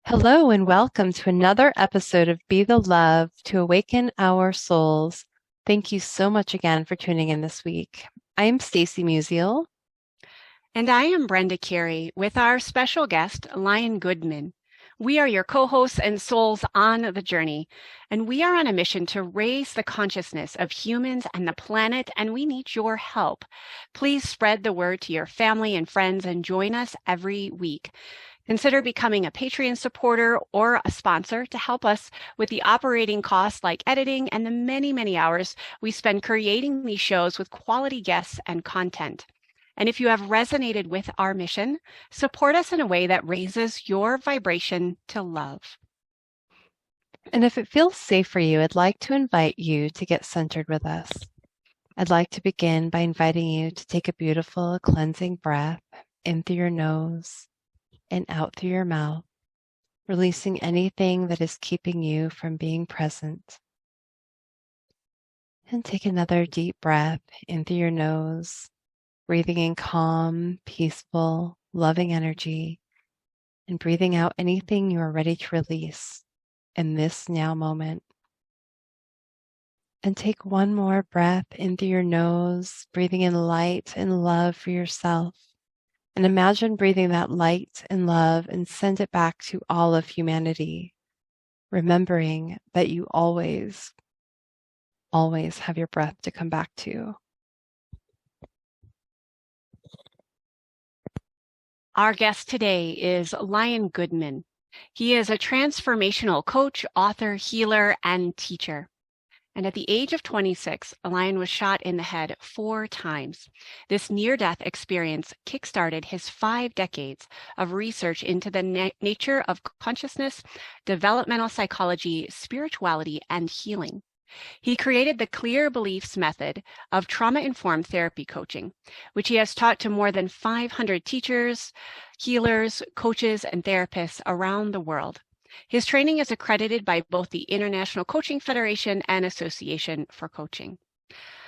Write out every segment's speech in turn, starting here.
Hello and welcome to another episode of Be the Love to Awaken Our Souls. Thank you so much again for tuning in this week. I am Stacy Musial. And I am Brenda Carey with our special guest, Lion Goodman. We are your co-hosts and souls on the journey, and we are on a mission to raise the consciousness of humans and the planet, and we need your help. Please spread the word to your family and friends and join us every week. Consider becoming a Patreon supporter or a sponsor to help us with the operating costs like editing and the many, many hours we spend creating these shows with quality guests and content. And if you have resonated with our mission, support us in a way that raises your vibration to love. And if it feels safe for you, I'd like to invite you to get centered with us. I'd like to begin by inviting you to take a beautiful cleansing breath in through your nose and out through your mouth, releasing anything that is keeping you from being present. And take another deep breath in through your nose, breathing in calm, peaceful, loving energy, and breathing out anything you are ready to release in this now moment. And take one more breath in through your nose, breathing in light and love for yourself. And imagine breathing that light and love and send it back to all of humanity, remembering that you always have your breath to come back to. Our guest today is Lion Goodman. He is a transformational coach, author, healer, and teacher. And at the age of 26, Lion was shot in the head 4 times. This near-death experience kickstarted his 5 decades of research into the nature of consciousness, developmental psychology, spirituality, and healing. He created the Clear Beliefs method of trauma-informed therapy coaching, which he has taught to more than 500 teachers, healers, coaches, and therapists around the world. His training is accredited by both the International Coaching Federation and Association for Coaching.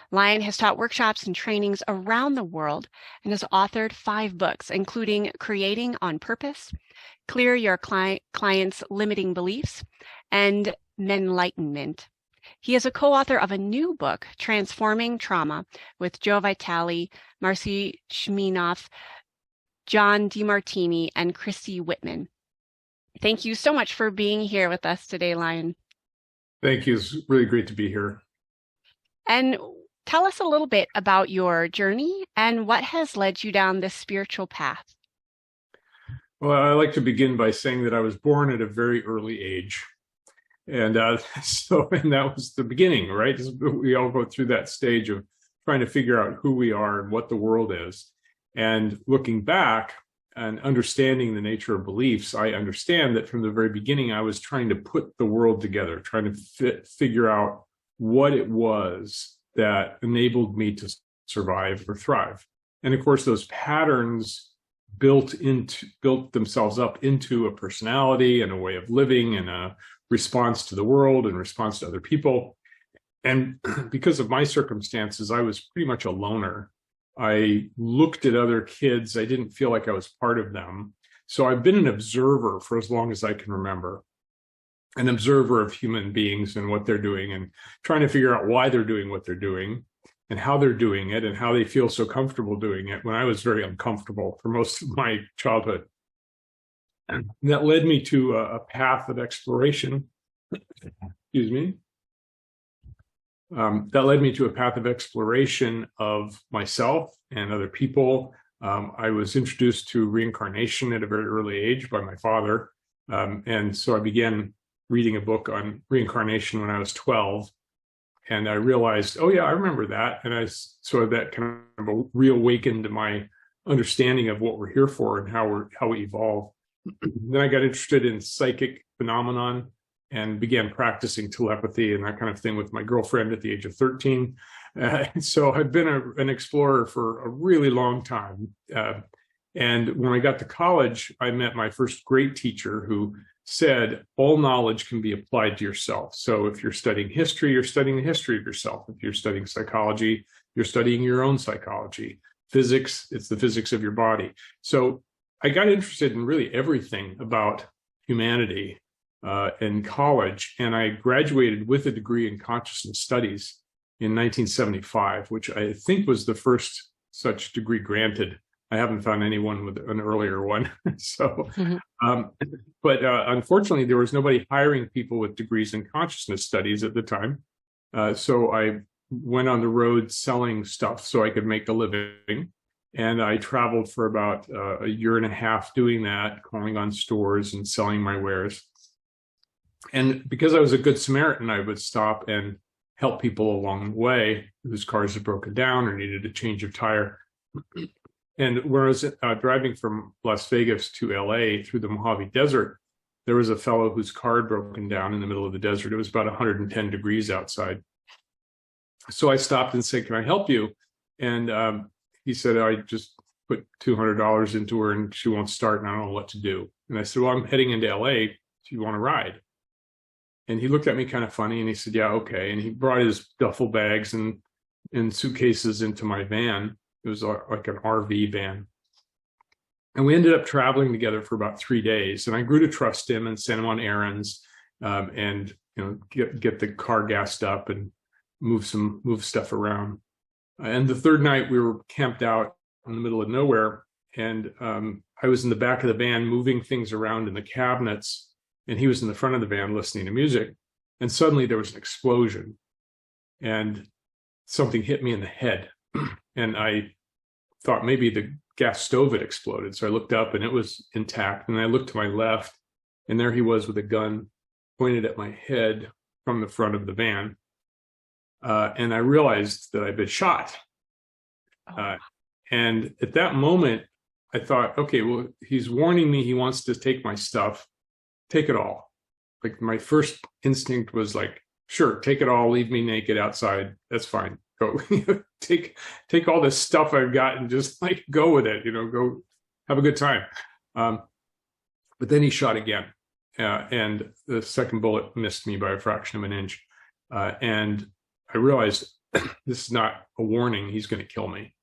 Lion has taught workshops and trainings around the world and has authored 5 books, including Creating on Purpose, Clear Your Client's Limiting Beliefs, and Menlightenment. He is a co-author of a new book, Transforming Trauma, with Joe Vitale, Marcy Shminoff, John DeMartini, and Christy Whitman. Thank you so much for being here with us today, Lion. Thank you. It's really great to be here. And tell us a little bit about your journey and what has led you down this spiritual path. Well, I like to begin by saying that I was born at a very early age. And that was the beginning, right? We all go through that stage of trying to figure out who we are and what the world is. And looking back and understanding the nature of beliefs, I understand that from the very beginning, I was trying to put the world together, trying to figure out what it was that enabled me to survive or thrive. And of course, those patterns built themselves up into a personality and a way of living and a response to the world and response to other people. And because of my circumstances, I was pretty much a loner. I looked at other kids. I didn't feel like I was part of them. So I've been an observer for as long as I can remember, an observer of human beings and what they're doing and trying to figure out why they're doing what they're doing and how they're doing it and how they feel so comfortable doing it when I was very uncomfortable for most of my childhood. And that led me to a path of exploration. Excuse me. That led me to a path of exploration of myself and other people. I was introduced to reincarnation at a very early age by my father. And so I began reading a book on reincarnation when I was 12. And I realized, oh yeah, I remember that. And so that kind of reawakened my understanding of what we're here for and how we evolve. Then I got interested in psychic phenomenon and began practicing telepathy and that kind of thing with my girlfriend at the age of 13. So I've been an explorer for a really long time. And when I got to college, I met my first great teacher who said, all knowledge can be applied to yourself. So if you're studying history, you're studying the history of yourself. If you're studying psychology, you're studying your own psychology. Physics, it's the physics of your body. So I got interested in really everything about humanity in college, and I graduated with a degree in consciousness studies in 1975, which I think was the first such degree granted. I haven't found anyone with an earlier one. So, but unfortunately, there was nobody hiring people with degrees in consciousness studies at the time. So I went on the road selling stuff so I could make a living. And I traveled for about a year and a half doing that, calling on stores and selling my wares. And because I was a good Samaritan, I would stop and help people along the way whose cars had broken down or needed a change of tire. And when I was driving from Las Vegas to LA through the Mojave Desert, there was a fellow whose car had broken down in the middle of the desert. It was about 110 degrees outside. So I stopped and said, "Can I help you?" And he said, "I just put $200 into her and she won't start and I don't know what to do." And I said, "Well, I'm heading into LA. Do you want to ride?" And he looked at me kind of funny and he said, "Yeah, okay." And he brought his duffel bags and suitcases into my van. It was like an RV van. And we ended up traveling together for about 3 days. And I grew to trust him and sent him on errands and get the car gassed up and move stuff around. And the third night we were camped out in the middle of nowhere. And I was in the back of the van moving things around in the cabinets. And he was in the front of the van listening to music. And suddenly there was an explosion. And something hit me in the head. And I thought maybe the gas stove had exploded. So I looked up and it was intact. And I looked to my left and there he was with a gun pointed at my head from the front of the van. And I realized that I'd been shot. And at that moment, I thought, okay, well, he's warning me he wants to take my stuff. Take it all. Like my first instinct was like, sure, take it all, leave me naked outside. That's fine. Go take all this stuff I've got and just like go with it, go have a good time. But then he shot again. And the second bullet missed me by a fraction of an inch. And I realized this is not a warning. He's going to kill me.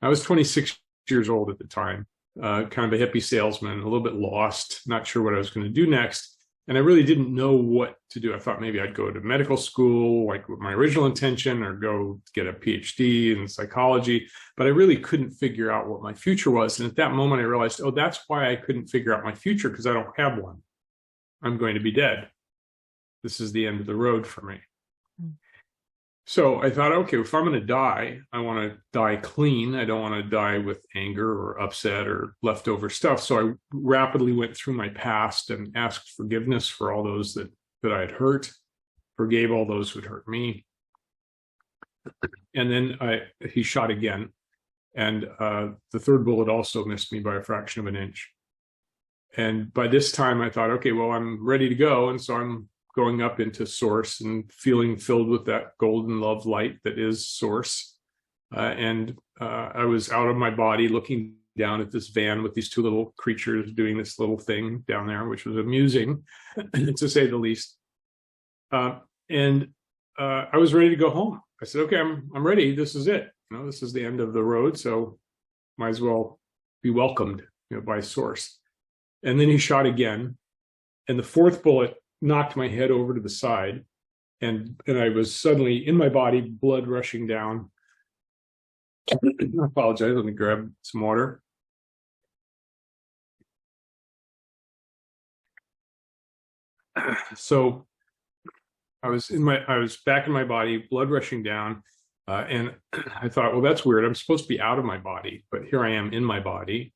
I was 26 years old at the time, kind of a hippie salesman, a little bit lost, not sure what I was going to do next. And I really didn't know what to do. I thought maybe I'd go to medical school, like with my original intention, or go get a PhD in psychology. But I really couldn't figure out what my future was. And at that moment, I realized, oh, that's why I couldn't figure out my future, because I don't have one. I'm going to be dead. This is the end of the road for me. So I thought, okay, if I'm going to die, I want to die clean. I don't want to die with anger or upset or leftover stuff. So I rapidly went through my past and asked forgiveness for all those that I had hurt, forgave all those who'd hurt me. And then he shot again. And the third bullet also missed me by a fraction of an inch. And by this time I thought, okay, well, I'm ready to go. And so I'm going up into source and feeling filled with that golden love light that is source. And I was out of my body looking down at this van with these two little creatures doing this little thing down there, which was amusing, to say the least. And I was ready to go home. I said, okay, I'm ready. This is it. This is the end of the road. So might as well be welcomed by source. And then he shot again. And the fourth bullet knocked my head over to the side, and I was suddenly in my body, blood rushing down. I apologize. Let me grab some water. So I was back in my body, blood rushing down, and I thought, well, that's weird. I'm supposed to be out of my body, but here I am in my body.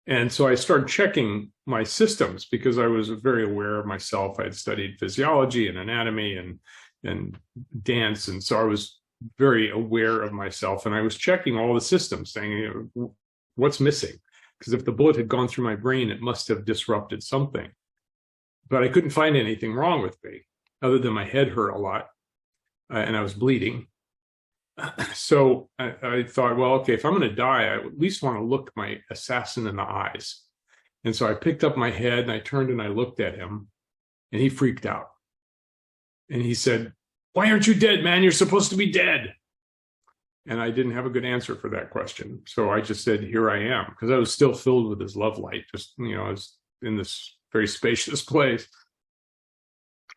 And so I started checking my systems because I was very aware of myself. I had studied physiology and anatomy and dance. And so I was very aware of myself. And I was checking all the systems, saying, what's missing? Because if the bullet had gone through my brain, it must have disrupted something. But I couldn't find anything wrong with me, other than my head hurt a lot and I was bleeding. So I thought, well, okay, if I'm going to die, I at least want to look my assassin in the eyes. And so I picked up my head and I turned and I looked at him, and he freaked out. And he said, "Why aren't you dead, man? You're supposed to be dead." And I didn't have a good answer for that question. So I just said, "Here I am," because I was still filled with his love light. Just, I was in this very spacious place.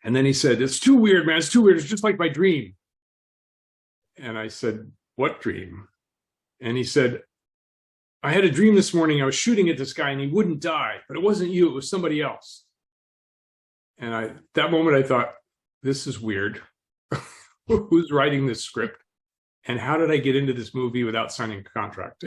And then he said, "It's too weird, man. It's too weird. It's just like my dream." And I said, "What dream?" And he said, "I had a dream this morning. I was shooting at this guy and he wouldn't die, but it wasn't you. It was somebody else." And that moment I thought, this is weird. Who's writing this script? And how did I get into this movie without signing a contract?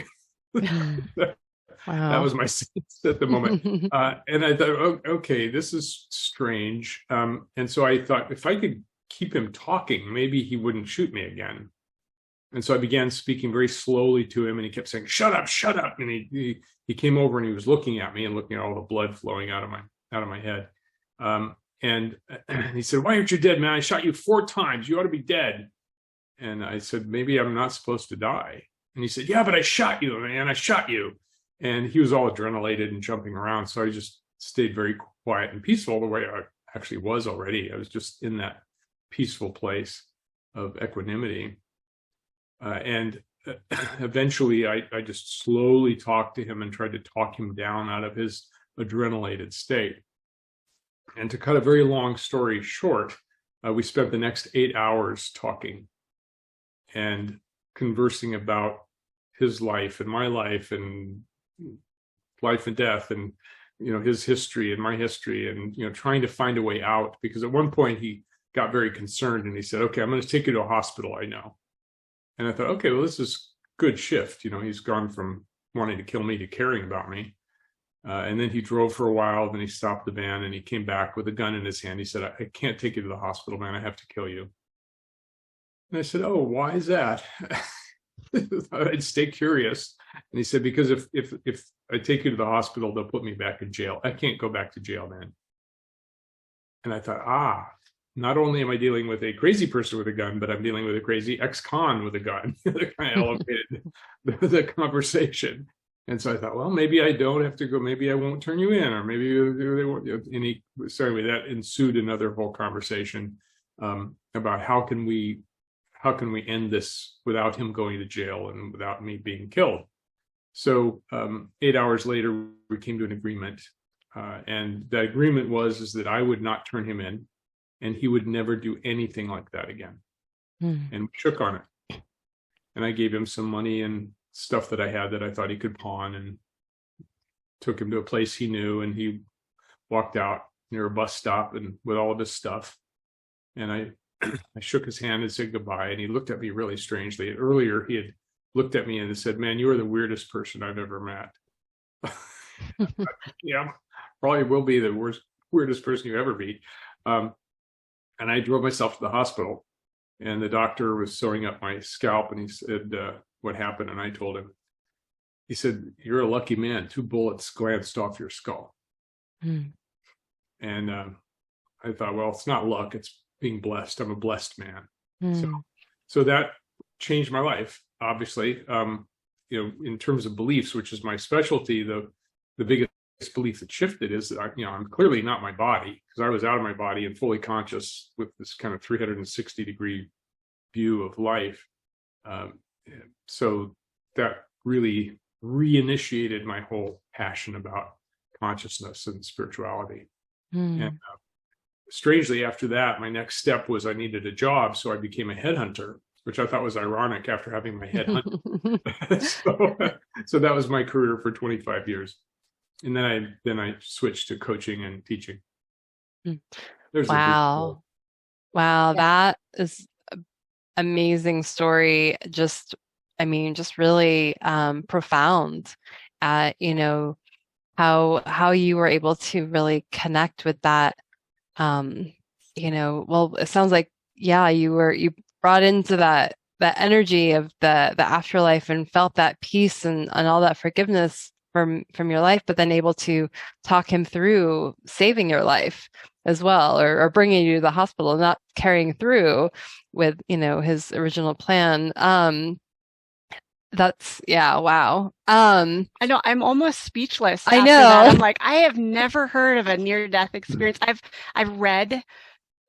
Wow. That was my sense at the moment. And I thought, oh, okay, this is strange. And so I thought, if I could keep him talking, maybe he wouldn't shoot me again. And so I began speaking very slowly to him, and he kept saying, "Shut up, shut up." And he came over and he was looking at me and looking at all the blood flowing out of my head. And he said, "Why aren't you dead, man? I shot you 4 times. You ought to be dead." And I said, "Maybe I'm not supposed to die." And he said, "Yeah, but I shot you, man. I shot you." And he was all adrenalated and jumping around. So I just stayed very quiet and peaceful the way I actually was already. I was just in that peaceful place of equanimity. And eventually I just slowly talked to him and tried to talk him down out of his adrenalated state. And to cut a very long story short, we spent the next 8 hours talking and conversing about his life and my life and life and death, and his history and my history, and trying to find a way out. Because at one point he got very concerned and he said, "Okay, I'm going to take you to a hospital I know." And I thought, okay, well, this is good shift. He's gone from wanting to kill me to caring about me. And then he drove for a while, then he stopped the van and he came back with a gun in his hand. He said, "I can't take you to the hospital, man. I have to kill you." And I said, "Oh, why is that?" I'd stay curious. And he said, "Because if I take you to the hospital, they'll put me back in jail. I can't go back to jail, man." And I thought, not only am I dealing with a crazy person with a gun, but I'm dealing with a crazy ex-con with a gun. That kind of elevated the conversation. And so I thought, well, maybe I don't have to go. Maybe I won't turn you in, or maybe they won't. That ensued another whole conversation about how can we end this without him going to jail and without me being killed. So 8 hours later, we came to an agreement, and the agreement is that I would not turn him in, and he would never do anything like that again. And we shook on it. And I gave him some money and stuff that I had that I thought he could pawn, and took him to a place he knew, and he walked out near a bus stop and with all of his stuff. And I shook his hand and said goodbye, and he looked at me really strangely. Earlier, he had looked at me and said, "Man, you are the weirdest person I've ever met." Yeah, probably will be the weirdest person you ever meet. And I drove myself to the hospital, and the doctor was sewing up my scalp, and he said, "What happened?" And I told him. He said, "You're a lucky man. 2 bullets glanced off your skull." And I thought, well, it's not luck. It's being blessed. I'm a blessed man. So that changed my life, obviously. In terms of beliefs, which is my specialty, the biggest belief that shifted is that I'm clearly not my body, because I was out of my body and fully conscious with this kind of 360-degree view of life. So that really reinitiated my whole passion about consciousness and spirituality. And strangely, after that, my next step was I needed a job, so I became a headhunter, which I thought was ironic after having my head hunted. So that was my career for 25 years. And then I switched to coaching and teaching. Wow. Wow, that is an amazing story. Just really profound. How you were able to really connect with that. Well, it sounds like, you brought into that energy of the afterlife and felt that peace and all that forgiveness from your life, but then able to talk him through saving your life as well, or bringing you to the hospital, not carrying through with, his original plan. That's, wow. I know, I'm almost speechless. I know. That. I'm like, I have never heard of a near-death experience. I've read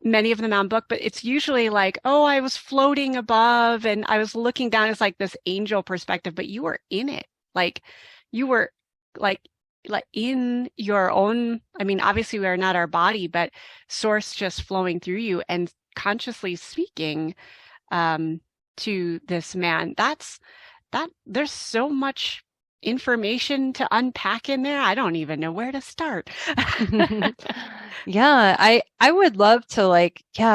many of them on book, but it's usually like, oh, I was floating above and I was looking down. It's like this angel perspective, but you were in it. Like, you were like like in your own, I mean, obviously we are not our body, but source just flowing through you and consciously speaking to this man. That there's so much information to unpack in there. I don't even know where to start. Yeah, I would love to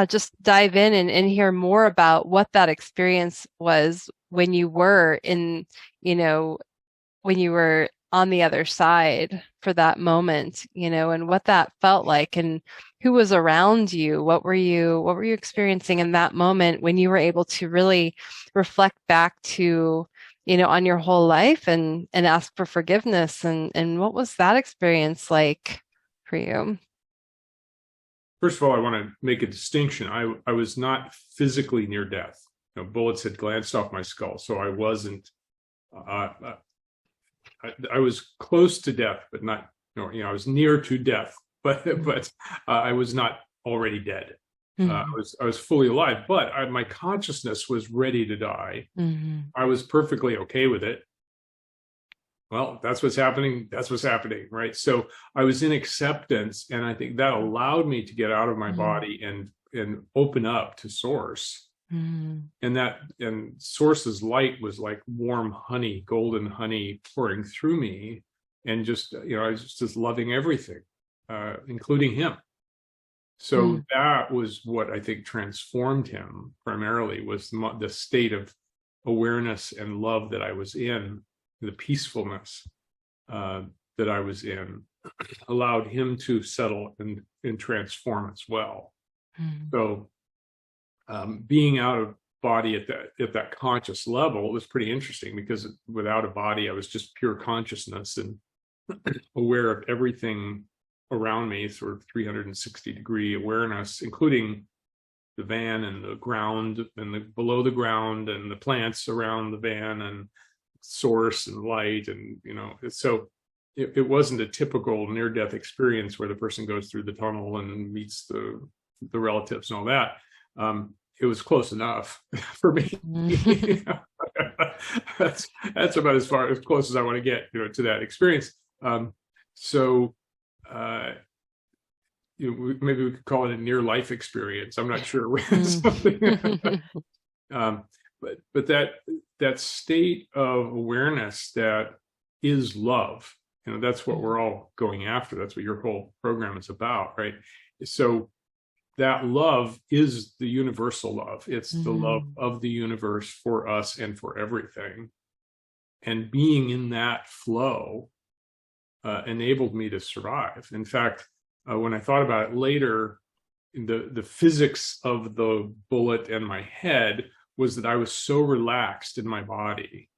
just dive in and hear more about what that experience was when you were in, when you were on the other side for that moment, and what that felt like and who was around you. What were you experiencing in that moment when you were able to really reflect back to, on your whole life and ask for forgiveness and what was that experience like for you? First of all, I want to make a distinction. I was not physically near death. Bullets had glanced off my skull, so I wasn't. I was close to death, but not. I was near to death, but I was not already dead. Mm-hmm. I was fully alive, but my consciousness was ready to die. Mm-hmm. I was perfectly okay with it. Well, that's what's happening. That's what's happening, right? So I was in acceptance, and I think that allowed me to get out of my body and open up to Source. And Source's light was like warm honey, golden honey pouring through me, and just I was just loving everything, including him. So that was what I think transformed him primarily, was the state of awareness and love that I was in. The peacefulness that I was in allowed him to settle and transform as well. So being out of body at that conscious level was pretty interesting, because without a body, I was just pure consciousness and aware of everything around me, sort of 360-degree awareness, including the van and the ground and the below the ground and the plants around the van and Source and light. And so it wasn't a typical near-death experience where the person goes through the tunnel and meets the relatives and all that. It was close enough for me. That's about as close as I want to get to that experience. Maybe we could call it a near-life experience. I'm not sure. But that state of awareness that is love, that's what we're all going after. That's what your whole program is about, right? So that love is the universal love. It's the love of the universe for us and for everything. And being in that flow enabled me to survive. In fact, when I thought about it later, the physics of the bullet and my head was that I was so relaxed in my body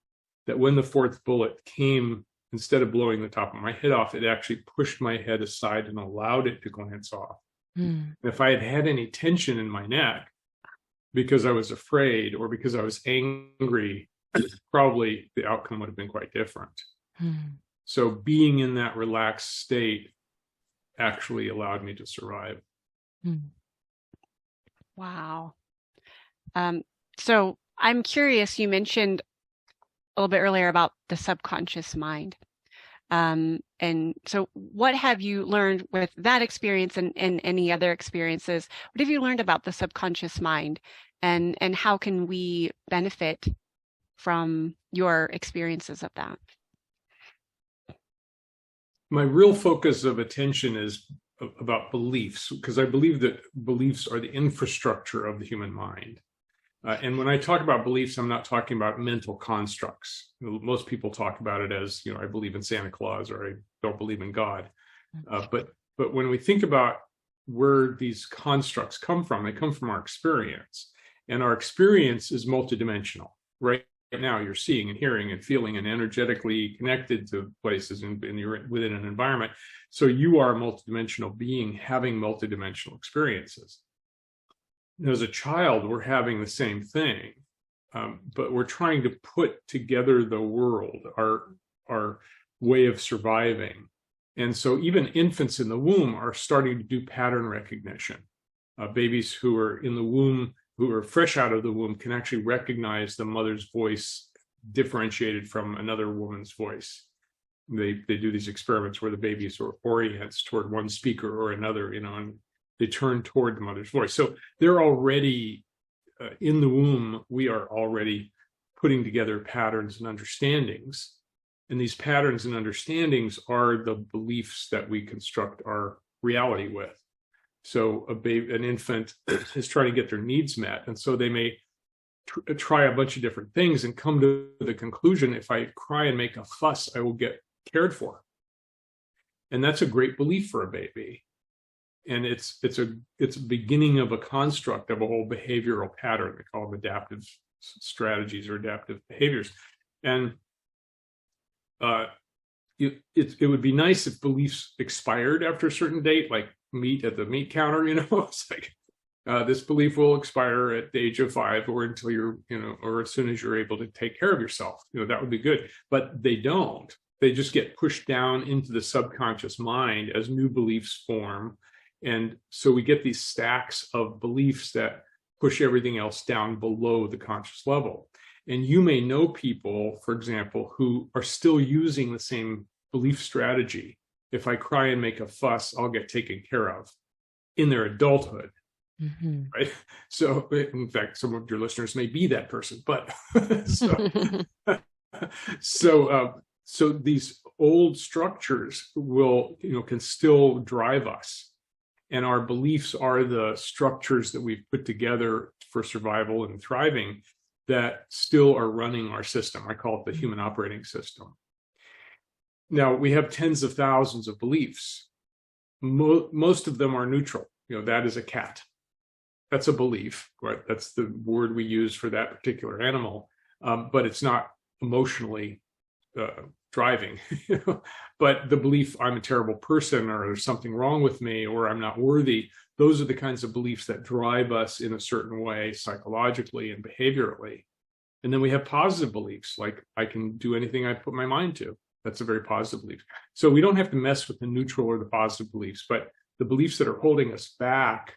that when the fourth bullet came, instead of blowing the top of my head off, it actually pushed my head aside and allowed it to glance off. If I had had any tension in my neck because I was afraid or because I was angry, probably the outcome would have been quite different. So being in that relaxed state actually allowed me to survive. Wow. So I'm curious, you mentioned a little bit earlier about the subconscious mind. And so what have you learned with that experience and any other experiences? What have you learned about the subconscious mind, and how can we benefit from your experiences of that? My real focus of attention is about beliefs, because I believe that beliefs are the infrastructure of the human mind. And when I talk about beliefs, I'm not talking about mental constructs. Most people talk about it as, I believe in Santa Claus, or I don't believe in God. But when we think about where these constructs come from, they come from our experience. And our experience is multidimensional. Right now, you're seeing and hearing and feeling and energetically connected to places, and you're within an environment. So you are a multidimensional being having multidimensional experiences. As a child, we're having the same thing, but we're trying to put together the world, our way of surviving. And so even infants in the womb are starting to do pattern recognition. Babies who are in the womb, who are fresh out of the womb, can actually recognize the mother's voice differentiated from another woman's voice. They do these experiments where the baby sort of orients toward one speaker or another, and they turn toward the mother's voice. So they're already in the womb. We are already putting together patterns and understandings. And these patterns and understandings are the beliefs that we construct our reality with. So an infant is trying to get their needs met. And so they may try a bunch of different things and come to the conclusion, if I cry and make a fuss, I will get cared for. And that's a great belief for a baby. And it's a beginning of a construct of a whole behavioral pattern. They call them adaptive strategies or adaptive behaviors. And it would be nice if beliefs expired after a certain date, like meat at the meat counter. It's like this belief will expire at the age of 5, or until you're, or as soon as you're able to take care of yourself. That would be good. But they don't. They just get pushed down into the subconscious mind as new beliefs form. And so we get these stacks of beliefs that push everything else down below the conscious level. And you may know people, for example, who are still using the same belief strategy. If I cry and make a fuss, I'll get taken care of, in their adulthood. Mm-hmm. Right. So, in fact, some of your listeners may be that person. But so these old structures can still drive us. And our beliefs are the structures that we've put together for survival and thriving that still are running our system. I call it the human operating system. Now, we have tens of thousands of beliefs. Most of them are neutral. That is a cat. That's a belief, right? That's the word we use for that particular animal. But it's not emotionally driving. But the belief I'm a terrible person, or there's something wrong with me, or I'm not worthy, those are the kinds of beliefs that drive us in a certain way psychologically and behaviorally. And then we have positive beliefs, like I can do anything I put my mind to. That's a very positive belief. So we don't have to mess with the neutral or the positive beliefs, but the beliefs that are holding us back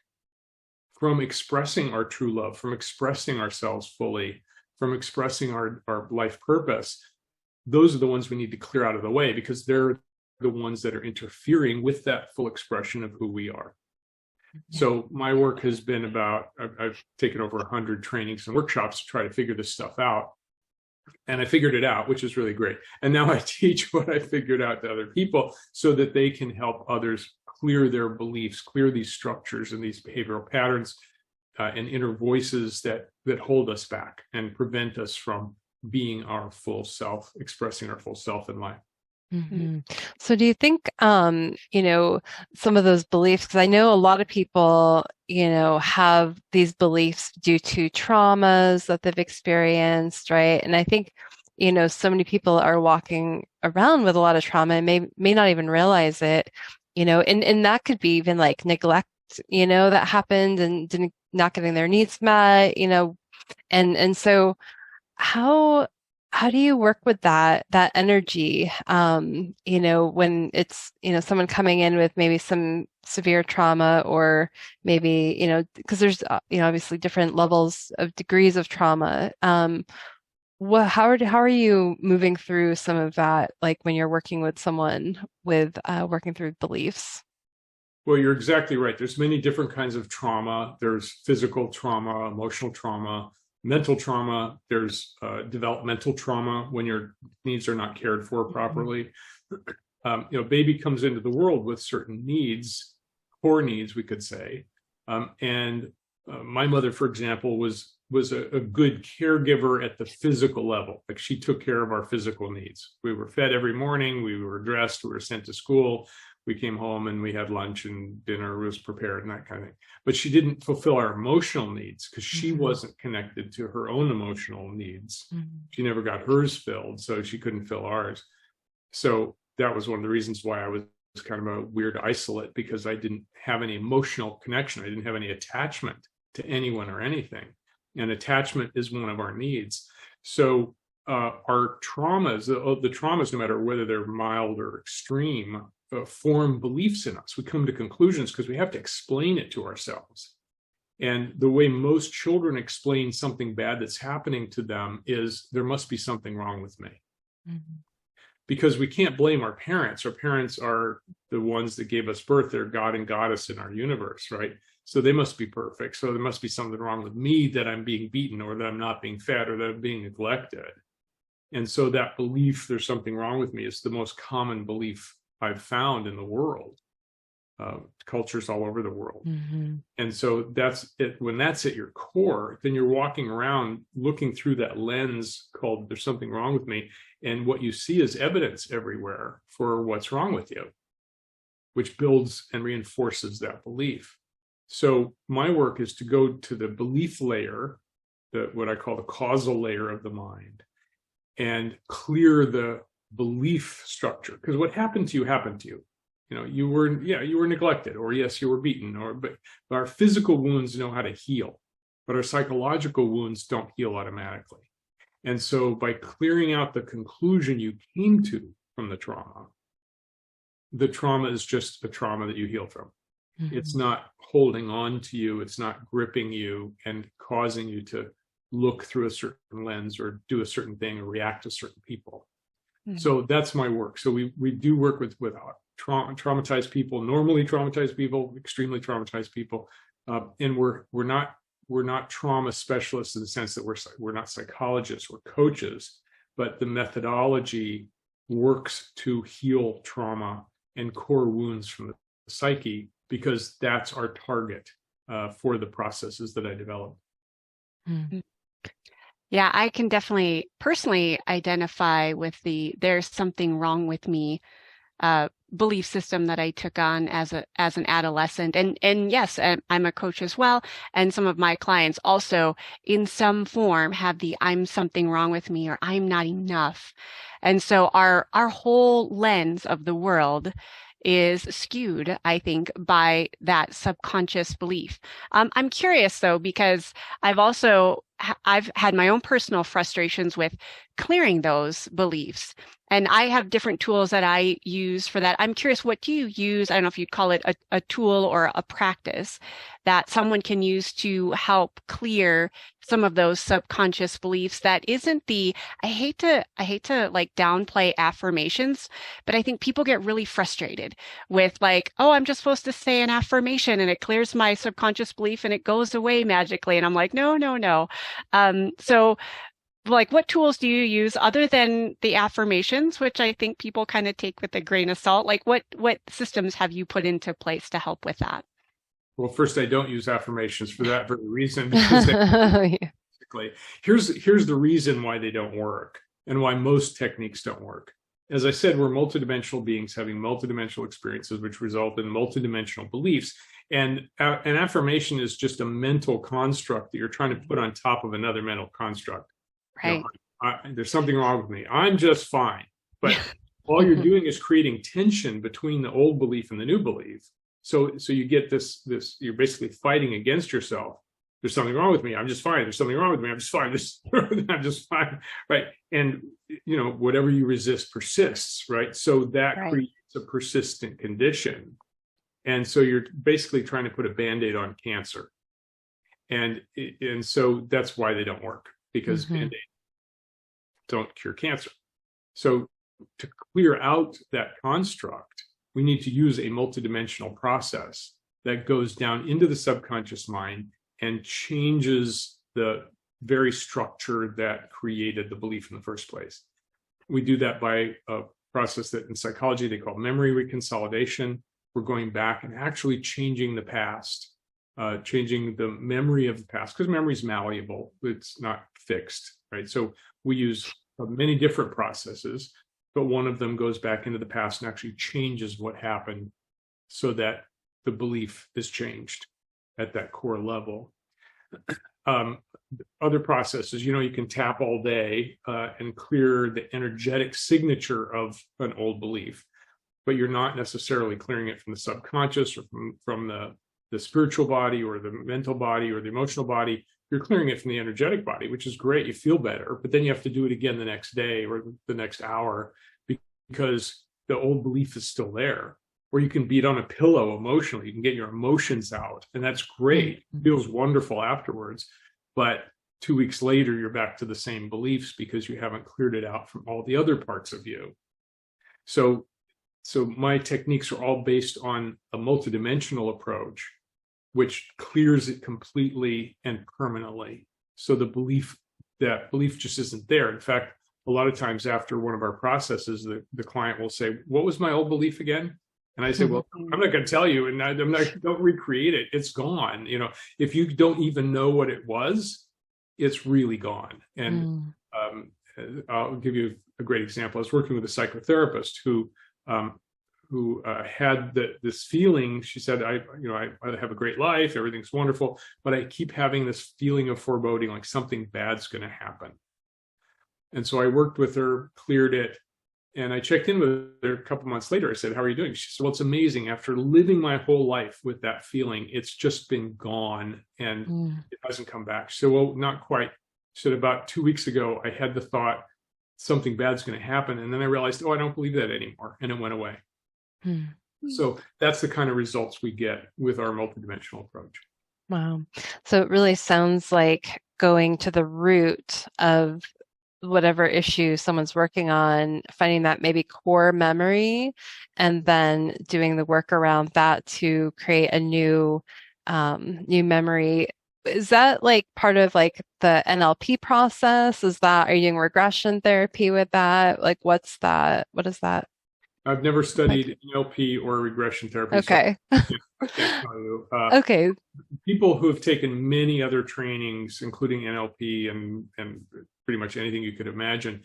from expressing our true love, from expressing ourselves fully, from expressing our life purpose, those are the ones we need to clear out of the way, because they're the ones that are interfering with that full expression of who we are. So my work has been about, I've taken over 100 trainings and workshops to try to figure this stuff out. And I figured it out, which is really great. And now I teach what I figured out to other people so that they can help others clear their beliefs, clear these structures and these behavioral patterns and inner voices that hold us back and prevent us from being our full self, expressing our full self in life. Mm-hmm. So do you think, some of those beliefs, because I know a lot of people, have these beliefs due to traumas that they've experienced, right? And I think, so many people are walking around with a lot of trauma and may not even realize it, and that could be even like neglect, that happened and not getting their needs met, and so how do you work with that energy, when it's, someone coming in with maybe some severe trauma, or maybe, because there's, obviously different levels of degrees of trauma. How are you moving through some of that, like when you're working with someone with working through beliefs? Well, you're exactly right. There's many different kinds of trauma. There's physical trauma, emotional trauma, mental trauma. There's developmental trauma when your needs are not cared for properly. Baby comes into the world with certain needs, core needs, we could say. And my mother, for example, was a good caregiver at the physical level. Like, she took care of our physical needs. We were fed every morning. We were dressed. We were sent to school. We came home and we had lunch and dinner was prepared and that kind of thing. But she didn't fulfill our emotional needs because she wasn't connected to her own emotional needs. She never got hers filled, so she couldn't fill ours. So that was one of the reasons why I was kind of a weird isolate, because I didn't have any emotional connection. I didn't have any attachment to anyone or anything. And attachment is one of our needs. So our traumas, the traumas, no matter whether they're mild or extreme, form beliefs in us. We come to conclusions because we have to explain it to ourselves. And the way most children explain something bad that's happening to them is, there must be something wrong with me. because we can't blame our parents. Our parents are the ones that gave us birth. They're God and goddess in our universe, right? So they must be perfect. So there must be something wrong with me, that I'm being beaten, or that I'm not being fed, or that I'm being neglected. And so that belief, there's something wrong with me, is the most common belief I've found in the world, cultures all over the world. Mm-hmm. And so that's it. When that's at your core, then you're walking around looking through that lens called "there's something wrong with me," and what you see is evidence everywhere for what's wrong with you, which builds and reinforces that belief. So my work is to go to the belief layer, what I call the causal layer of the mind, and clear the belief structure. Because what happened to you happened to you. You know, you were neglected, or yes, you were beaten, but our physical wounds know how to heal, but our psychological wounds don't heal automatically. And so by clearing out the conclusion you came to from the trauma is just a trauma that you heal from. Mm-hmm. It's not holding on to you. It's not gripping you and causing you to look through a certain lens or do a certain thing or react to certain people. Mm-hmm. So that's my work. So we do work with traumatized people, normally traumatized people, extremely traumatized people, and we're not trauma specialists in the sense that we're not psychologists, we're coaches, but the methodology works to heal trauma and core wounds from the psyche, because that's our target for the processes that I develop. Mm-hmm. Yeah, I can definitely personally identify with "there's something wrong with me" belief system that I took on as an adolescent. And yes, I'm a coach as well. And some of my clients also in some form have the "I'm something wrong with me" or "I'm not enough." And so our whole lens of the world is skewed, I think, by that subconscious belief. I'm curious though, because I've had my own personal frustrations with clearing those beliefs. And I have different tools that I use for that. I'm curious, what do you use? I don't know if you'd call it a tool or a practice that someone can use to help clear some of those subconscious beliefs that isn't I hate to like downplay affirmations, but I think people get really frustrated with like, oh, I'm just supposed to say an affirmation and it clears my subconscious belief and it goes away magically. And I'm like, no. So like, what tools do you use other than the affirmations, which I think people kind of take with a grain of salt? Like, what systems have you put into place to help with that? Well, first, I don't use affirmations for that very reason. Because basically, here's the reason why they don't work and why most techniques don't work. As I said, we're multidimensional beings having multidimensional experiences, which result in multidimensional beliefs. And an affirmation is just a mental construct that you're trying to put on top of another mental construct. Right. There's something wrong with me. I'm just fine. But all you're doing is creating tension between the old belief and the new belief. So you get this, you're basically fighting against yourself. There's something wrong with me. I'm just fine. There's something wrong with me. I'm just fine. I'm just fine. Right. And, whatever you resist persists. Right. So that creates a persistent condition. And so you're basically trying to put a Band-Aid on cancer. And so that's why they don't work, because Band-Aids don't cure cancer. So to clear out that construct, we need to use a multidimensional process that goes down into the subconscious mind and changes the very structure that created the belief in the first place. We do that by a process that in psychology they call memory reconsolidation. We're going back and actually changing the past, changing the memory of the past, because memory is malleable. It's not fixed, right? So we use many different processes, but one of them goes back into the past and actually changes what happened so that the belief is changed at that core level. Other processes, you can tap all day and clear the energetic signature of an old belief, but you're not necessarily clearing it from the subconscious or from the spiritual body or the mental body or the emotional body. You're clearing it from the energetic body, which is great. You feel better, but then you have to do it again the next day or the next hour because the old belief is still there. Or you can beat on a pillow emotionally. You can get your emotions out, and that's great. It feels wonderful afterwards. But 2 weeks later, you're back to the same beliefs because you haven't cleared it out from all the other parts of you. So my techniques are all based on a multidimensional approach, which clears it completely and permanently. So that belief just isn't there. In fact, a lot of times after one of our processes, the client will say, "What was my old belief again?" And I say, "Well, I'm not going to tell you, and don't recreate it. It's gone. If you don't even know what it was, it's really gone." And I'll give you a great example. I was working with a psychotherapist who had this feeling. She said, I have a great life, everything's wonderful, but I keep having this feeling of foreboding, like something bad's going to happen. And so I worked with her, cleared it, and I checked in with her a couple months later. I said, "How are you doing?" She said, "Well, it's amazing. After living my whole life with that feeling, it's just been gone and it hasn't come back." So, well, not quite. She said, "About 2 weeks ago, I had the thought something bad's going to happen. And then I realized, I don't believe that anymore." And it went away. So that's the kind of results we get with our multidimensional approach. Wow. So it really sounds like going to the root of whatever issue someone's working on, finding that maybe core memory, and then doing the work around that to create a new memory. Is that like part of like the NLP process? Are you doing regression therapy with that? Like, what's that? What is that? I've never studied NLP or regression therapy. Okay. So I can't tell you. Okay. People who have taken many other trainings, including NLP and pretty much anything you could imagine,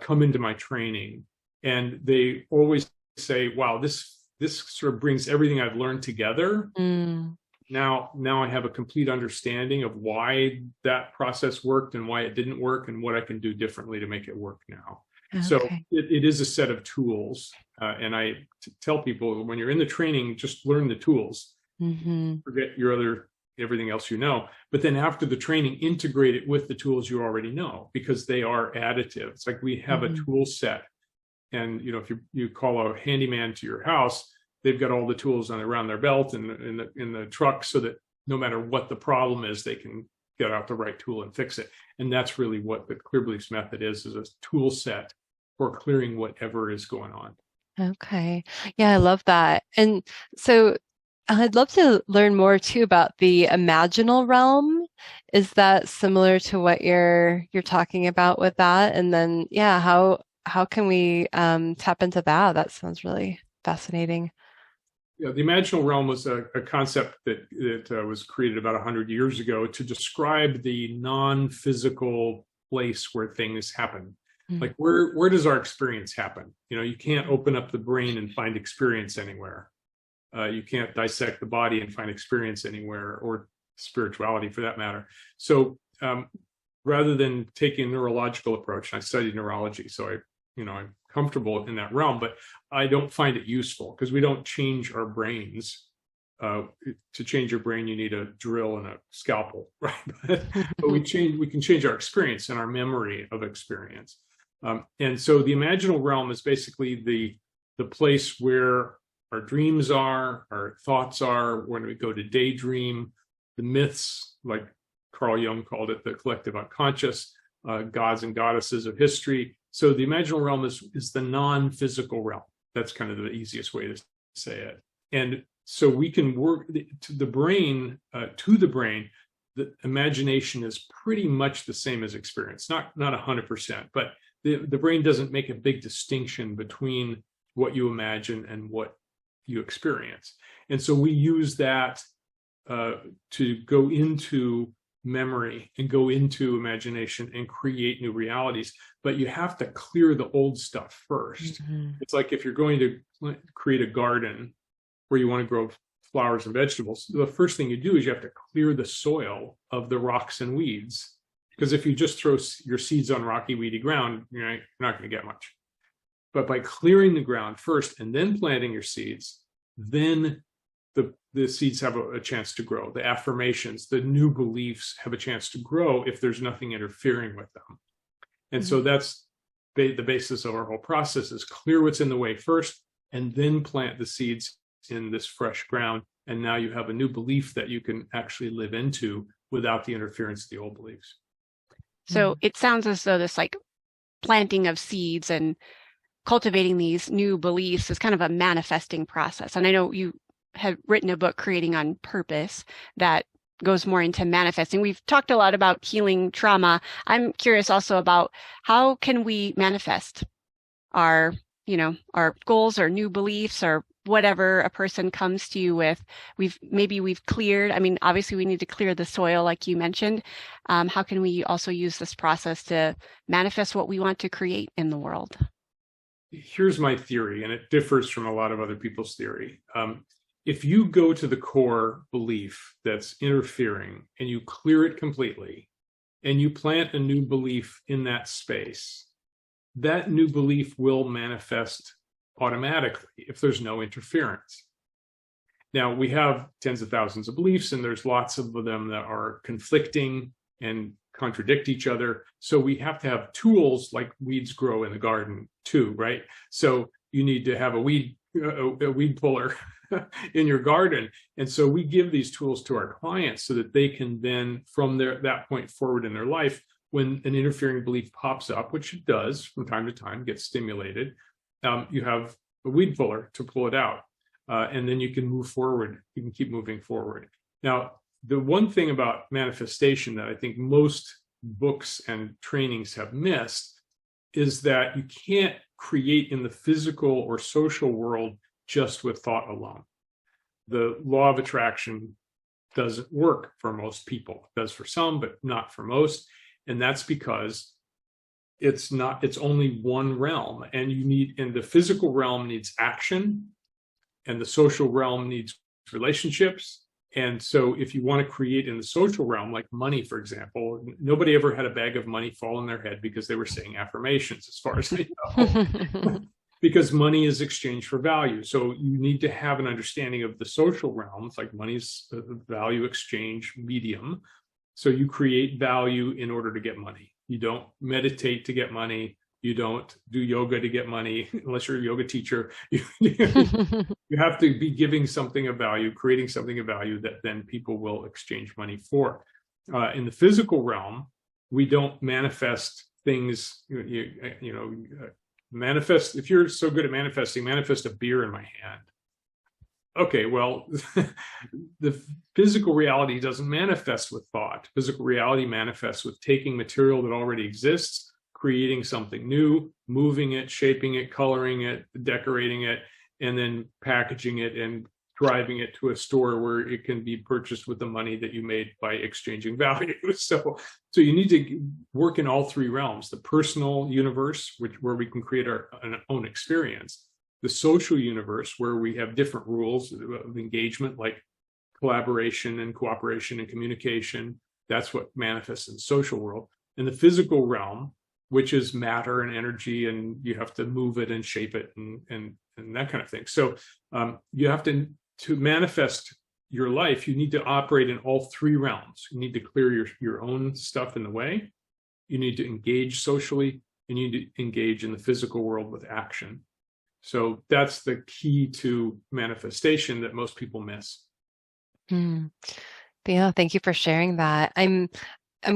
come into my training, and they always say, "Wow, this sort of brings everything I've learned together." Now I have a complete understanding of why that process worked and why it didn't work and what I can do differently to make it work now. Okay. So it is a set of tools. And I tell people, when you're in the training, just learn the tools. Forget everything else you know. But then after the training, integrate it with the tools you already know, because they are additive. It's like we have a tool set. And if you call a handyman to your house, they've got all the tools around their belt and in the truck, so that no matter what the problem is, they can get out the right tool and fix it. And that's really what the Clear Beliefs method is a tool set for clearing whatever is going on. Okay. Yeah, I love that. And so I'd love to learn more too about the imaginal realm. Is that similar to what you're talking about with that? And then, yeah, how can we tap into that? That sounds really fascinating. Yeah, the imaginal realm was a concept that was created about 100 years ago to describe the non-physical place where things happen. Like where does our experience happen? You can't open up the brain and find experience anywhere. You can't dissect the body and find experience anywhere, or spirituality for that matter. So rather than taking a neurological approach, I studied neurology, so I'm comfortable in that realm, but I don't find it useful, because we don't change our brains. To change your brain, you need a drill and a scalpel, right? But we can change our experience and our memory of experience. And so the imaginal realm is basically the place where our dreams are, our thoughts are, when we go to daydream, the myths, like Carl Jung called it, the collective unconscious, gods and goddesses of history. So the imaginal realm is the non-physical realm. That's kind of the easiest way to say it. And so we can work to the brain. The imagination is pretty much the same as experience, not 100%, but the brain doesn't make a big distinction between what you imagine and what you experience. And so we use that to go into memory and go into imagination and create new realities. But you have to clear the old stuff first. It's like if you're going to create a garden where you want to grow flowers and vegetables, the first thing you do is you have to clear the soil of the rocks and weeds. Because if you just throw your seeds on rocky, weedy ground, you're not going to get much. But by clearing the ground first and then planting your seeds, then the seeds have a chance to grow. The affirmations, the new beliefs have a chance to grow if there's nothing interfering with them. And so that's the basis of our whole process, is clear what's in the way first, and then plant the seeds in this fresh ground. And now you have a new belief that you can actually live into without the interference of the old beliefs. So it sounds as though this like planting of seeds and cultivating these new beliefs is kind of a manifesting process. And I know you had written a book, Creating on Purpose, that goes more into manifesting. We've talked a lot about healing trauma. I'm curious also about how can we manifest our, our goals or new beliefs or whatever a person comes to you with. We've cleared, obviously we need to clear the soil like you mentioned. How can we also use this process to manifest what we want to create in the world? Here's my theory, and it differs from a lot of other people's theory. If you go to the core belief that's interfering and you clear it completely and you plant a new belief in that space, that new belief will manifest automatically if there's no interference. Now, we have tens of thousands of beliefs, and there's lots of them that are conflicting and contradict each other. So we have to have tools like weeds grow in the garden too, right? So you need to have a weed puller in your garden. And so we give these tools to our clients so that they can then, from that point forward in their life, when an interfering belief pops up, which it does from time to time, gets stimulated, you have a weed puller to pull it out. And then you can move forward. You can keep moving forward. Now, the one thing about manifestation that I think most books and trainings have missed is that you can't create in the physical or social world just with thought alone. The law of attraction doesn't work for most people. It does for some, but not for most. And that's because it's only one realm, and the physical realm needs action, and the social realm needs relationships. And so if you want to create in the social realm, like money, for example, nobody ever had a bag of money fall on their head because they were saying affirmations, as far as I know, because money is exchanged for value. So you need to have an understanding of the social realms, like money's a value exchange medium. So you create value in order to get money. You don't meditate to get money. You don't do yoga to get money, unless you're a yoga teacher. You have to be giving something of value, creating something of value that then people will exchange money for. In the physical realm, we don't manifest things, manifest. If you're so good at manifesting, manifest a beer in my hand. Okay, well, the physical reality doesn't manifest with thought. Physical reality manifests with taking material that already exists, creating something new, moving it, shaping it, coloring it, decorating it, and then packaging it and driving it to a store where it can be purchased with the money that you made by exchanging value. So you need to work in all three realms: the personal universe, where we can create our own experience; the social universe, where we have different rules of engagement, like collaboration and cooperation and communication. That's what manifests in the social world; and the physical realm, which is matter and energy, and you have to move it and shape it and that kind of thing. So you have to manifest your life, you need to operate in all three realms. You need to clear your own stuff in the way. You need to engage socially, and you need to engage in the physical world with action. So that's the key to manifestation that most people miss. Yeah, thank you for sharing that. I'm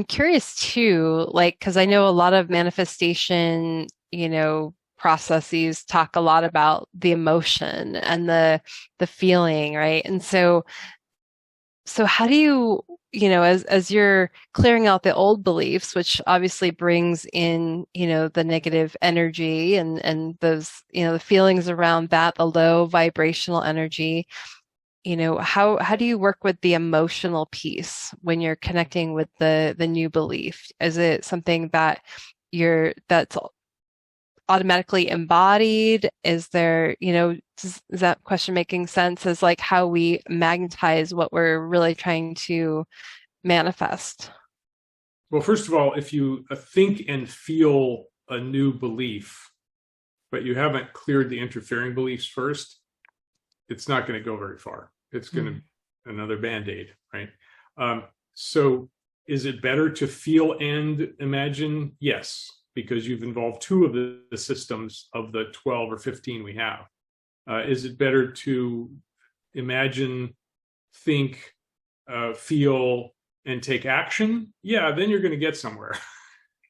curious too, because I know a lot of manifestation, processes talk a lot about the emotion and the feeling, right? And so how do you, as you're clearing out the old beliefs, which obviously brings in, the negative energy and those, the feelings around that, the low vibrational energy, how do you work with the emotional piece when you're connecting with the new belief? Is it something that that's automatically embodied? Is there, is that question making sense as like how we magnetize what we're really trying to manifest? Well, first of all, if you think and feel a new belief, but you haven't cleared the interfering beliefs first, it's not going to go very far. It's going to be another Band-Aid, right? So is it better to feel and imagine? Yes, because you've involved two of the systems of the 12 or 15 we have. Is it better to imagine, think, feel, and take action? Yeah, then you're going to get somewhere.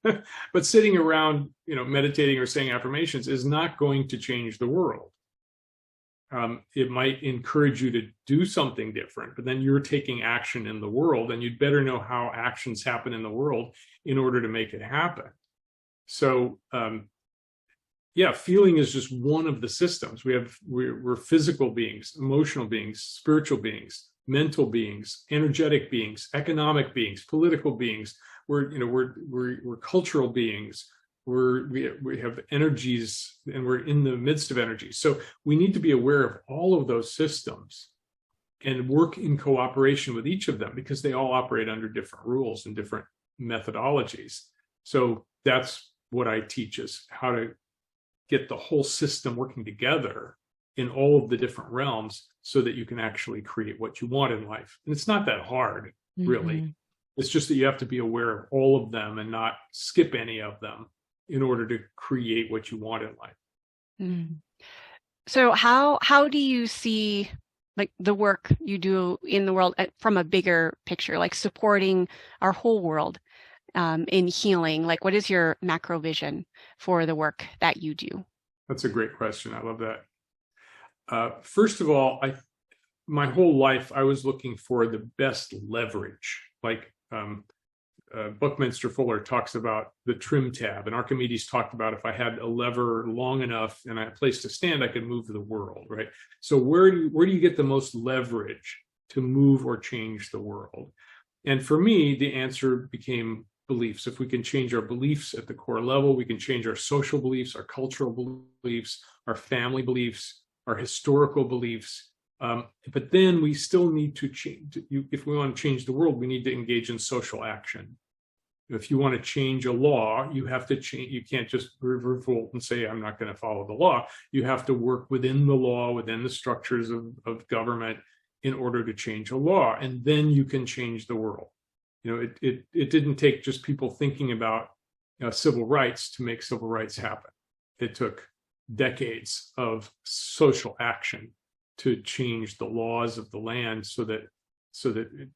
But sitting around, meditating or saying affirmations is not going to change the world. It might encourage you to do something different, but then you're taking action in the world, and you'd better know how actions happen in the world in order to make it happen. So, yeah, feeling is just one of the systems. We're physical beings, emotional beings, spiritual beings, mental beings, energetic beings, economic beings, political beings. We're cultural beings. We have energies, and we're in the midst of energies. So we need to be aware of all of those systems and work in cooperation with each of them, because they all operate under different rules and different methodologies. So that's what I teach, is how to get the whole system working together in all of the different realms so that you can actually create what you want in life. And it's not that hard, really. Mm-hmm. It's just that you have to be aware of all of them and not skip any of them in order to create what you want in life. Mm. So how do you see like the work you do in the world from a bigger picture, like supporting our whole world in healing? Like, what is your macro vision for the work that you do? That's a great question. I love that. First of all, my whole life I was looking for the best leverage. Like Buckminster Fuller talks about the trim tab, and Archimedes talked about if I had a lever long enough and a place to stand, I could move the world, right? So where do you get the most leverage to move or change the world? And for me, the answer became beliefs. If we can change our beliefs at the core level, we can change our social beliefs, our cultural beliefs, our family beliefs, our historical beliefs. But then we still need to change. If we want to change the world, we need to engage in social action. If you want to change a law, you have to change. You can't just revolt and say, I'm not going to follow the law. You have to work within the law, within the structures of government in order to change a law. And then you can change the world. It didn't take just people thinking about civil rights to make civil rights happen. It took decades of social action to change the laws of the land so that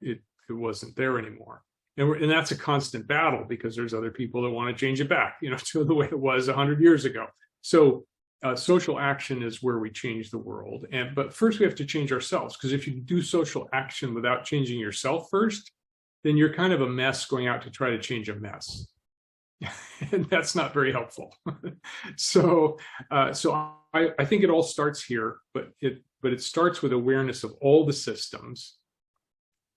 it wasn't there anymore. And that's a constant battle, because there's other people that want to change it back, to the way it was 100 years ago. So social action is where we change the world. But first we have to change ourselves, because if you do social action without changing yourself first, then you're kind of a mess going out to try to change a mess. And that's not very helpful. So I think it all starts here, but it starts with awareness of all the systems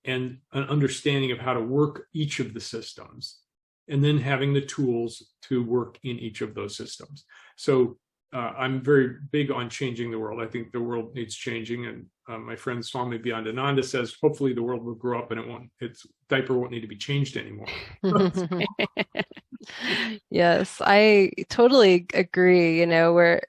and an understanding of how to work each of the systems, and then having the tools to work in each of those systems. So I'm very big on changing the world. I think the world needs changing, and my friend Swami Beyondananda says, hopefully the world will grow up and its diaper won't need to be changed anymore. Yes, I totally agree. And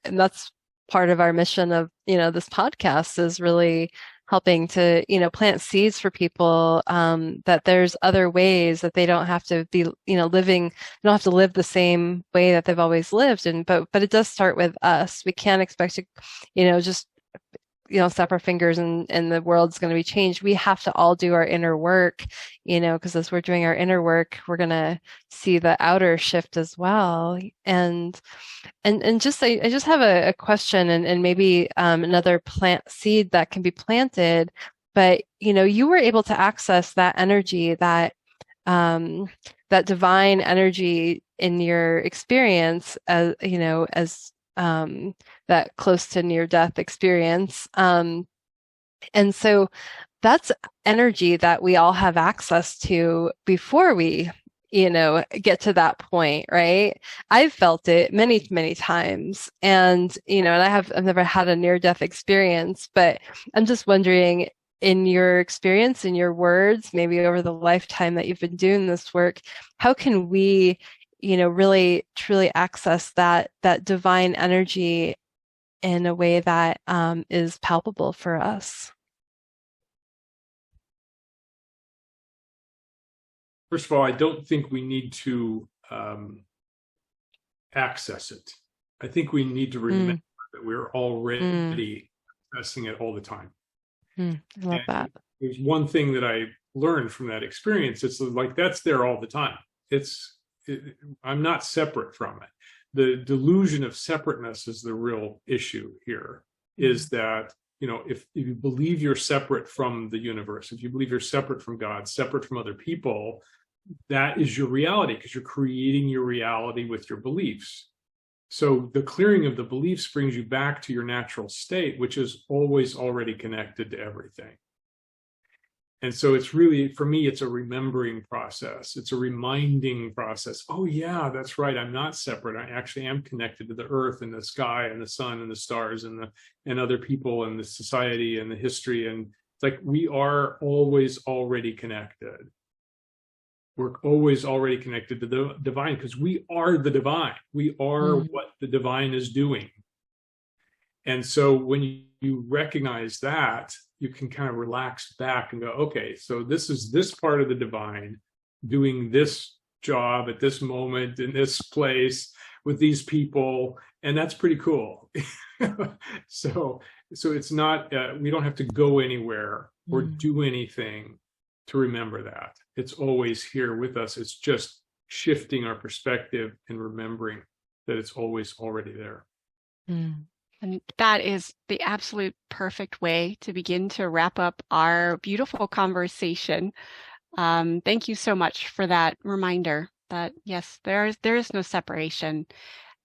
that's part of our mission of, this podcast, is really helping to, plant seeds for people, that there's other ways, that they don't have to be, living, they don't have to live the same way that they've always lived. But it does start with us. We can't expect to, just, snap our fingers and the world's going to be changed. We have to all do our inner work, because as we're doing our inner work, we're going to see the outer shift as well. And just, I just have a question, and maybe another plant seed that can be planted. But, you were able to access that energy, that divine energy in your experience, as, that close to near-death experience. And so that's energy that we all have access to before we, get to that point, right? I've felt it many, many times. And, and I've never had a near-death experience, but I'm just wondering, in your experience, in your words, maybe over the lifetime that you've been doing this work, how can we really truly access that divine energy in a way that is palpable for us? First of all, I don't think we need to access it. I think we need to remember that we're already accessing it all the time. I love that. There's one thing that I learned from that experience. It's like, that's there all the time. It's I'm not separate from it. The delusion of separateness is the real issue here, is that, if you believe you're separate from the universe, if you believe you're separate from God, separate from other people, that is your reality, because you're creating your reality with your beliefs. So the clearing of the beliefs brings you back to your natural state, which is always already connected to everything. And so it's really, for me, it's a remembering process. It's a reminding process. Oh yeah, that's right. I'm not separate. I actually am connected to the earth and the sky and the sun and the stars and other people and the society and the history. And it's like, we are always already connected. We're always already connected to the divine, because we are the divine. We are what the divine is doing. And so when you recognize that, you can kind of relax back and go, okay, so this is this part of the divine doing this job at this moment in this place with these people, and that's pretty cool. So it's not, we don't have to go anywhere or do anything to remember that. It's always here with us. It's just shifting our perspective and remembering that it's always already there. And that is the absolute perfect way to begin to wrap up our beautiful conversation. Thank you so much for that reminder that, yes, there is no separation.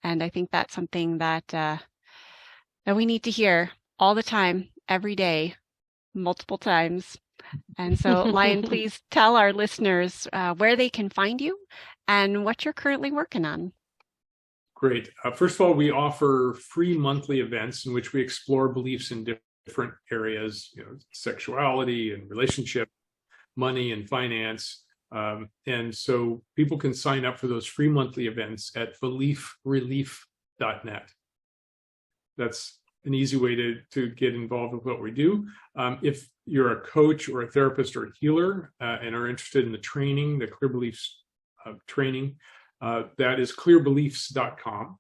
And I think that's something that that we need to hear all the time, every day, multiple times. And so, Lion, please tell our listeners where they can find you and what you're currently working on. Great. First of all, we offer free monthly events in which we explore beliefs in different areas, sexuality and relationship, money and finance. And so people can sign up for those free monthly events at beliefrelief.net. That's an easy way to get involved with what we do. If you're a coach or a therapist or a healer and are interested in the training, the Clear Beliefs training, that is clearbeliefs.com.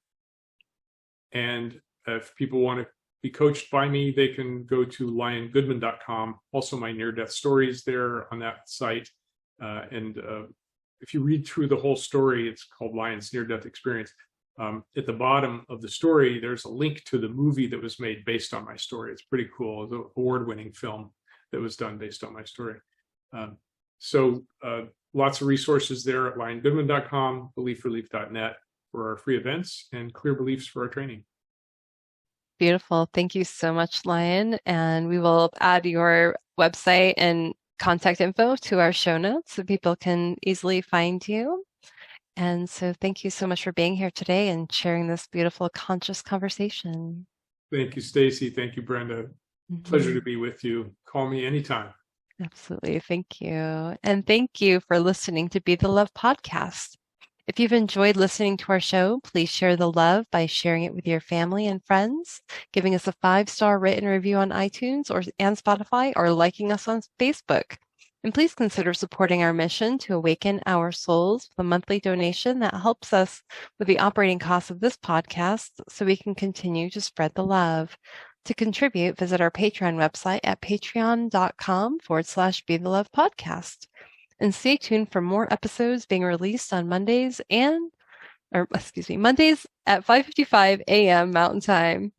And if people want to be coached by me, they can go to liongoodman.com. Also, my near-death stories there on that site. And if you read through the whole story, it's called Lion's Near-Death Experience. At the bottom of the story, there's a link to the movie that was made based on my story. It's pretty cool. It's an award-winning film that was done based on my story. So lots of resources there at liongoodman.com, beliefrelief.net for our free events, and Clear Beliefs for our training. Beautiful. Thank you so much, Lion. And we will add your website and contact info to our show notes so people can easily find you. And so thank you so much for being here today and sharing this beautiful conscious conversation. Thank you, Stacy. Thank you, Brenda. Pleasure to be with you. Call me anytime. Absolutely. Thank you. And thank you for listening to Be the Love podcast. If you've enjoyed listening to our show, please share the love by sharing it with your family and friends, giving us a 5-star written review on iTunes and Spotify, or liking us on Facebook. And please consider supporting our mission to awaken our souls with a monthly donation that helps us with the operating costs of this podcast so we can continue to spread the love. To contribute, visit our Patreon website at patreon.com/Be the Love podcast. And stay tuned for more episodes being released on Mondays at 5:55 a.m. Mountain Time.